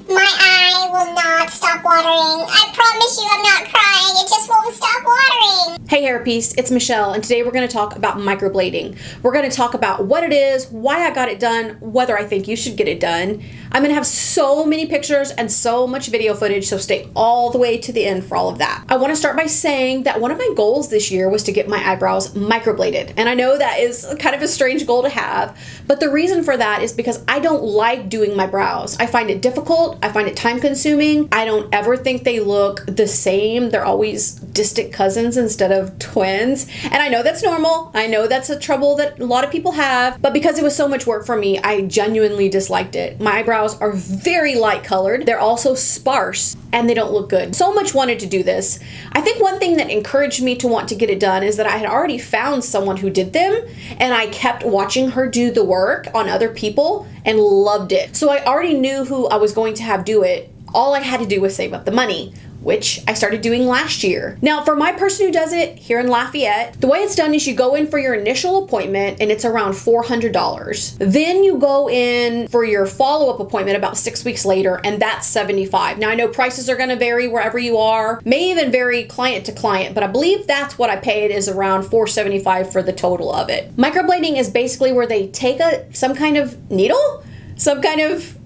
My eye will not stop watering. I promise you I'm not crying. It just won't stop watering. Hey hairpiece, it's Michelle, and today we're going to talk about microblading. We're going to talk about what it is, why I got it done, whether I think you should get it done. I'm going to have so many pictures and so much video footage, so stay all the way to the end for all of that. I want to start by saying that one of my goals this year was to get my eyebrows microbladed. And I know that is kind of a strange goal to have, but the reason for that is because I don't like doing my brows. I find it difficult. I find it time consuming. I don't ever think they look the same. They're always distant cousins instead of twins. And I know that's normal. I know that's a trouble that a lot of people have, but because it was so much work for me, I genuinely disliked it. My eyebrows are very light colored. They're also sparse and they don't look good. So much wanted to do this. I think one thing that encouraged me to want to get it done is that I had already found someone who did them, and I kept watching her do the work on other people and loved it. So I already knew who I was going to have do it. All I had to do was save up the money, which I started doing last year. Now, for my person who does it here in Lafayette, the way it's done is you go in for your initial appointment and it's around $400. Then you go in for your follow-up appointment about 6 weeks later, and that's $75. Now, I know prices are gonna vary wherever you are, may even vary client to client, but I believe that's what I paid, is around $475 for the total of it. Microblading is basically where they take some kind of needle, some kind of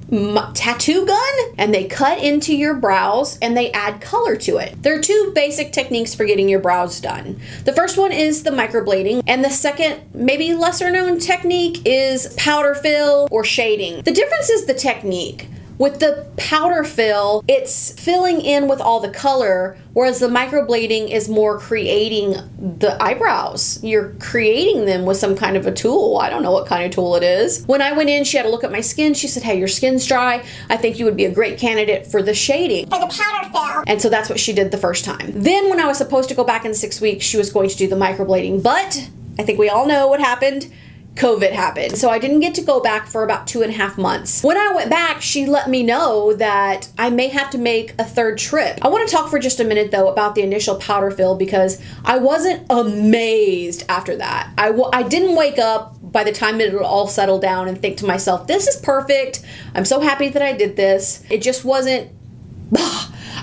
tattoo gun, and they cut into your brows and they add color to it. There are two basic techniques for getting your brows done. The first one is the microblading, and the second, maybe lesser known technique, is powder fill or shading. The difference is the technique. With the powder fill, it's filling in with all the color, whereas the microblading is more creating the eyebrows. You're creating them with some kind of a tool. I don't know what kind of tool it is. When I went in, she had a look at my skin. She said, hey, your skin's dry. I think you would be a great candidate for the shading. For the powder fill. And so that's what she did the first time. Then when I was supposed to go back in 6 weeks, she was going to do the microblading, but I think we all know what happened. COVID happened. So I didn't get to go back for about 2.5 months. When I went back, she let me know that I may have to make a third trip. I want to talk for just a minute though about the initial powder fill, because I wasn't amazed after that. I didn't wake up by the time it all settled down and think to myself, this is perfect. I'm so happy that I did this. It just wasn't,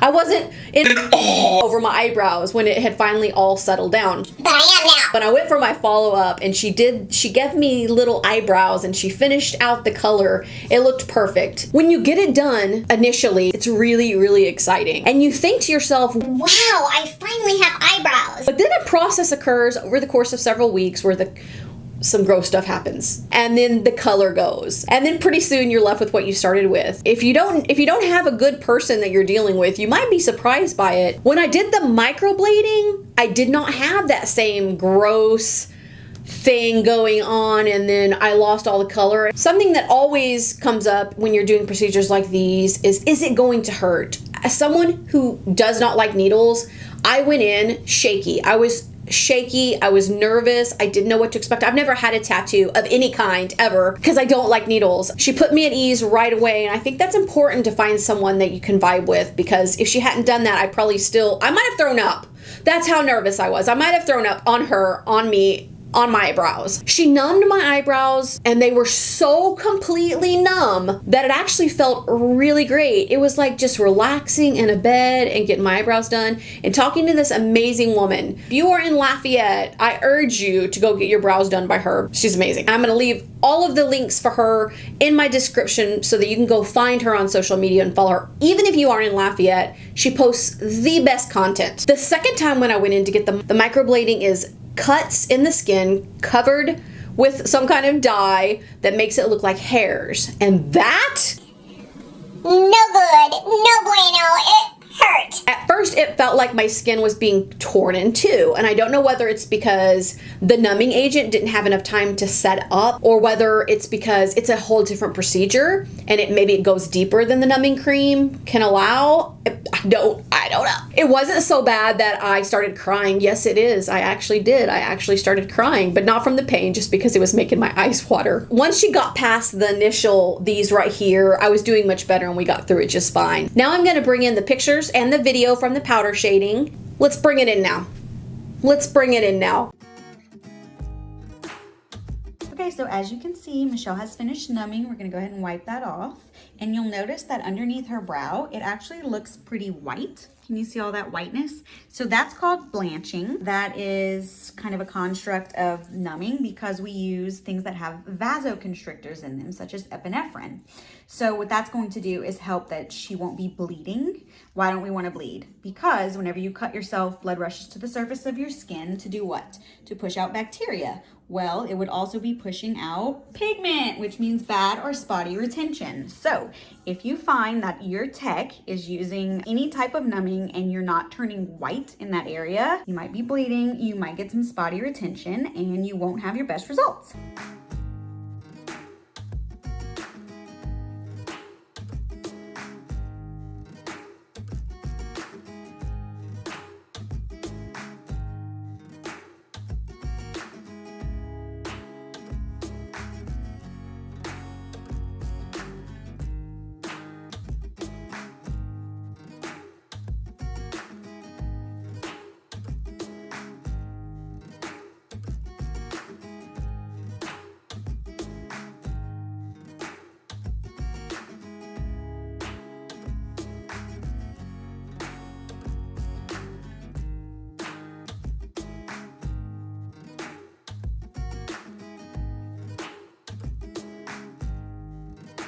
I wasn't in over my eyebrows when it had finally all settled down. But I am now. When I went for my follow-up and she gave me little eyebrows and she finished out the color, it looked perfect. When you get it done initially, it's really, really exciting. And you think to yourself, wow, I finally have eyebrows. but then a process occurs over the course of several weeks where some gross stuff happens, and then the color goes, and then pretty soon you're left with what you started with. If you don't have a good person that you're dealing with, you might be surprised by it. When I did the microblading, I did not have that same gross thing going on, and then I lost all the color. Something that always comes up when you're doing procedures like these is it going to hurt? As someone who does not like needles, I went in shaky. I was shaky. I was nervous. I didn't know what to expect. I've never had a tattoo of any kind ever because I don't like needles. She put me at ease right away, and I think that's important to find someone that you can vibe with, because if she hadn't done that, I might have thrown up. That's how nervous I was. I might have thrown up on her, on me, on my eyebrows. She numbed my eyebrows, and they were so completely numb that it actually felt really great. It was like just relaxing in a bed and getting my eyebrows done and talking to this amazing woman. If you are in Lafayette, I urge you to go get your brows done by her. She's amazing. I'm gonna leave all of the links for her in my description so that you can go find her on social media and follow her. Even if you aren't in Lafayette, she posts the best content. The second time when I went in to get the microblading is cuts in the skin covered with some kind of dye that makes it look like hairs. And that? No good. No bueno. It hurt. At first, it felt like my skin was being torn in two. And I don't know whether it's because the numbing agent didn't have enough time to set up, or whether it's because it's a whole different procedure and maybe it goes deeper than the numbing cream can allow. I don't know. It wasn't so bad that I started crying. Yes, it is. I actually did. I actually started crying, but not from the pain, just because it was making my eyes water. Once she got past the initial, these right here, I was doing much better and we got through it just fine. Now I'm going to bring in the pictures and the video from the powder shading. Let's bring it in now. Okay, so as you can see, Michelle has finished numbing. We're going to go ahead and wipe that off. And you'll notice that underneath her brow, it actually looks pretty white. Can you see all that whiteness? So that's called blanching. That is kind of a construct of numbing because we use things that have vasoconstrictors in them, such as epinephrine. So what that's going to do is help that she won't be bleeding. Why don't we want to bleed? Because whenever you cut yourself, blood rushes to the surface of your skin to do what? To push out bacteria. Well, it would also be pushing out pigment, which means bad or spotty retention. So if you find that your tech is using any type of numbing and you're not turning white in that area, you might be bleeding, you might get some spotty retention, and you won't have your best results.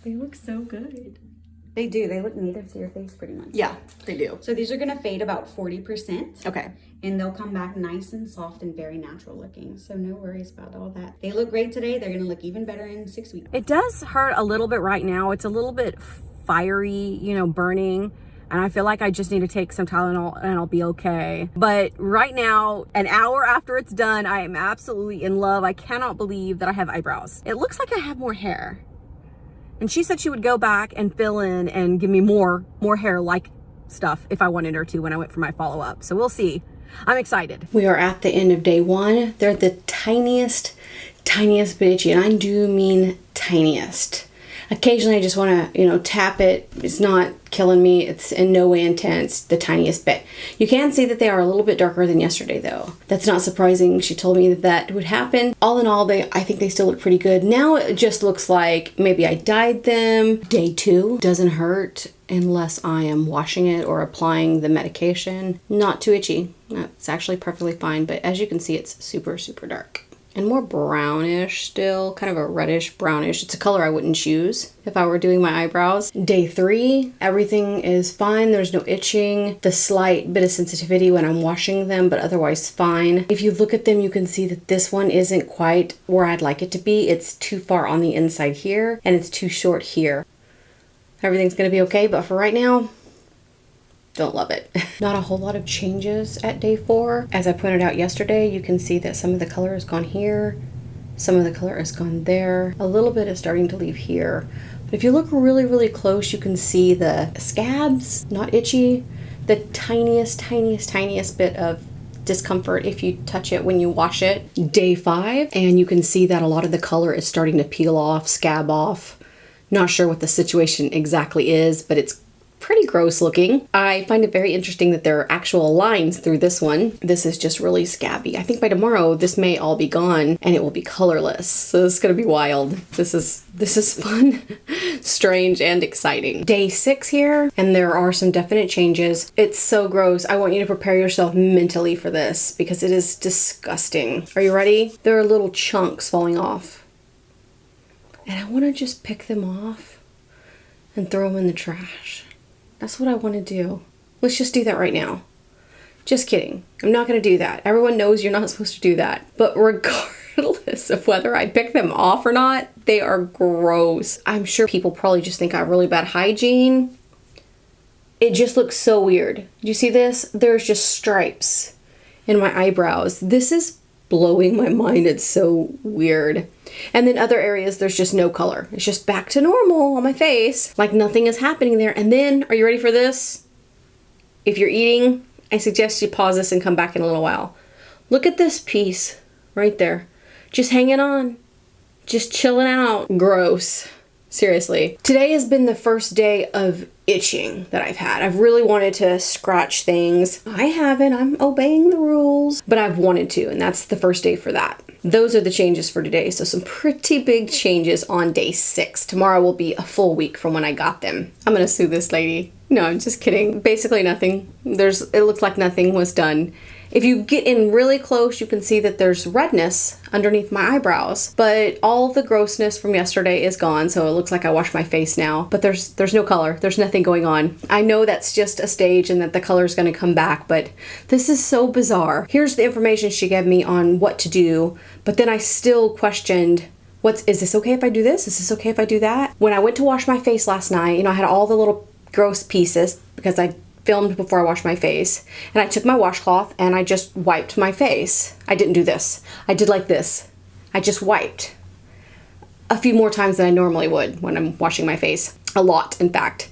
They look so good. They do. They look native to your face pretty much. Yeah, they do. So these are going to fade about 40%. Okay. And they'll come back nice and soft and very natural looking. So no worries about all that. They look great today. They're going to look even better in 6 weeks. It does hurt a little bit right now. It's a little bit fiery, you know, burning. And I feel like I just need to take some Tylenol and I'll be okay. But right now, an hour after it's done, I am absolutely in love. I cannot believe that I have eyebrows. It looks like I have more hair. And she said she would go back and fill in and give me more hair like stuff if I wanted her to when I went for my follow-up. So we'll see. I'm excited. We are at the end of day one. They're the tiniest bit itchy, and I do mean tiniest. Occasionally I just want to, you know, tap it. It's not killing me. It's in no way intense, the tiniest bit. You can see that they are a little bit darker than yesterday though. That's not surprising. She told me that that would happen. All in all, I think they still look pretty good. Now it just looks like maybe I dyed them. Day two doesn't hurt unless I am washing it or applying the medication. Not too itchy. It's actually perfectly fine, but as you can see, it's super, super dark. And more brownish still, kind of a reddish brownish. It's a color I wouldn't choose if I were doing my eyebrows. Day three, everything is fine. There's no itching. The slight bit of sensitivity when I'm washing them, but otherwise fine. If you look at them, you can see that this one isn't quite where I'd like it to be. It's too far on the inside here, and it's too short here. Everything's gonna be okay, but for right now, don't love it. Not a whole lot of changes at day four. As I pointed out yesterday, you can see that some of the color has gone here, some of the color has gone there, a little bit is starting to leave here. But if you look really, really close, you can see the scabs, not itchy, the tiniest bit of discomfort if you touch it when you wash it. Day five, and you can see that a lot of the color is starting to peel off, scab off. Not sure what the situation exactly is, but it's pretty gross looking. I find it very interesting that there are actual lines through this one. This is just really scabby. I think by tomorrow this may all be gone and it will be colorless. So it's gonna be wild. This is fun, strange, and exciting. Day six here, and there are some definite changes. It's so gross. I want you to prepare yourself mentally for this because it is disgusting. Are you ready? There are little chunks falling off. And I want to just pick them off and throw them in the trash. That's what I want to do. Let's just do that right now. Just kidding. I'm not going to do that. Everyone knows you're not supposed to do that. But regardless of whether I pick them off or not, they are gross. I'm sure people probably just think I have really bad hygiene. It just looks so weird. Do you see this? There's just stripes in my eyebrows. This is blowing my mind. It's so weird. And then other areas, there's just no color. It's just back to normal on my face. Like nothing is happening there. And then, are you ready for this? If you're eating, I suggest you pause this and come back in a little while. Look at this piece right there. Just hanging on. Just chilling out. Gross. Seriously. Today has been the first day of itching that I've had. I've really wanted to scratch things. I haven't. I'm obeying the rules. But I've wanted to, and that's the first day for that. Those are the changes for today. So some pretty big changes on day 6. Tomorrow will be a full week from when I got them. I'm gonna sue this lady. No, I'm just kidding. Basically nothing. It looks like nothing was done. If you get in really close, you can see that there's redness underneath my eyebrows, but all of the grossness from yesterday is gone, so it looks like I washed my face now, but there's no color. There's nothing going on. I know that's just a stage and that the color is going to come back, but this is so bizarre. Here's the information she gave me on what to do, but then I still questioned, is this okay if I do this? Is this okay if I do that? When I went to wash my face last night, I had all the little gross pieces because I filmed before I washed my face, and I took my washcloth and I just wiped my face. I didn't do this. I did like this. I just wiped a few more times than I normally would when I'm washing my face. A lot, in fact.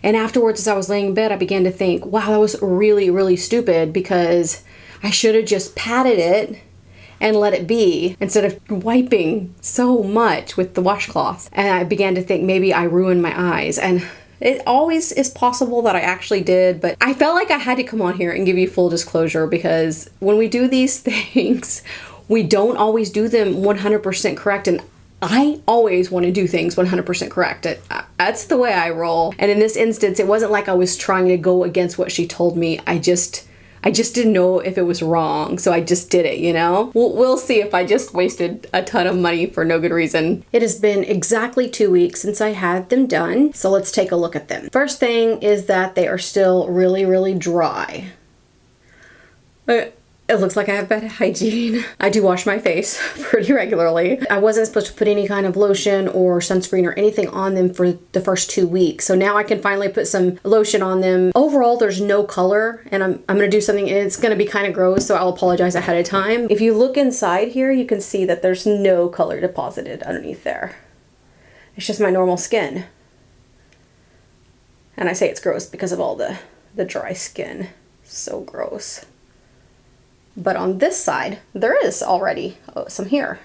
And afterwards, as I was laying in bed, I began to think, wow, that was really, really stupid because I should have just patted it and let it be instead of wiping so much with the washcloth. And I began to think maybe I ruined my eyes, and it always is possible that I actually did, but I felt like I had to come on here and give you full disclosure because when we do these things, we don't always do them 100% correct, and I always want to do things 100% correct. That's the way I roll. And in this instance, it wasn't like I was trying to go against what she told me. I just didn't know if it was wrong, so I just did it, We'll see if I just wasted a ton of money for no good reason. It has been exactly 2 weeks since I had them done, so let's take a look at them. First thing is that they are still really, really dry. It looks like I have bad hygiene. I do wash my face pretty regularly. I wasn't supposed to put any kind of lotion or sunscreen or anything on them for the first 2 weeks. So now I can finally put some lotion on them. Overall, there's no color, and I'm gonna do something, and it's gonna be kind of gross, so I'll apologize ahead of time. If you look inside here, you can see that there's no color deposited underneath there. It's just my normal skin. And I say it's gross because of all the dry skin. So gross. But on this side, there is already some here.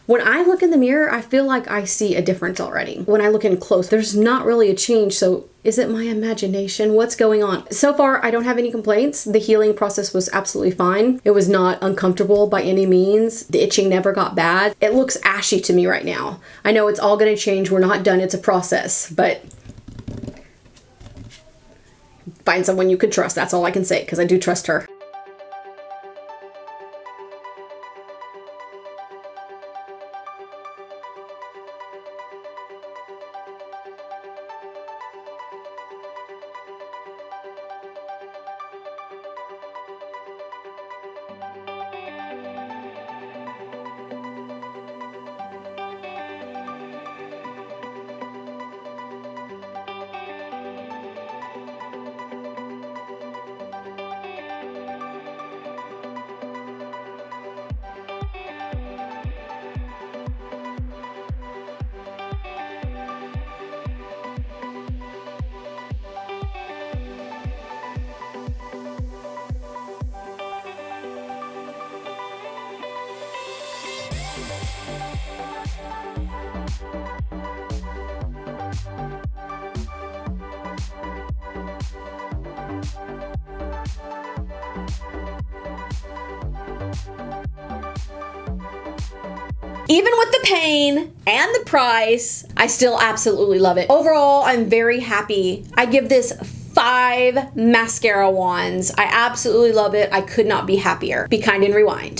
When I look in the mirror, I feel like I see a difference already. When I look in close, there's not really a change, so is it my imagination? What's going on? So far, I don't have any complaints. The healing process was absolutely fine. It was not uncomfortable by any means. The itching never got bad. It looks ashy to me right now. I know it's all gonna change. We're not done. It's a process, but find someone you can trust. That's all I can say, because I do trust her. Even with the pain and the price, I still absolutely love it. Overall, I'm very happy. I give this 5 mascara wands. I absolutely love it. I could not be happier. Be kind and rewind.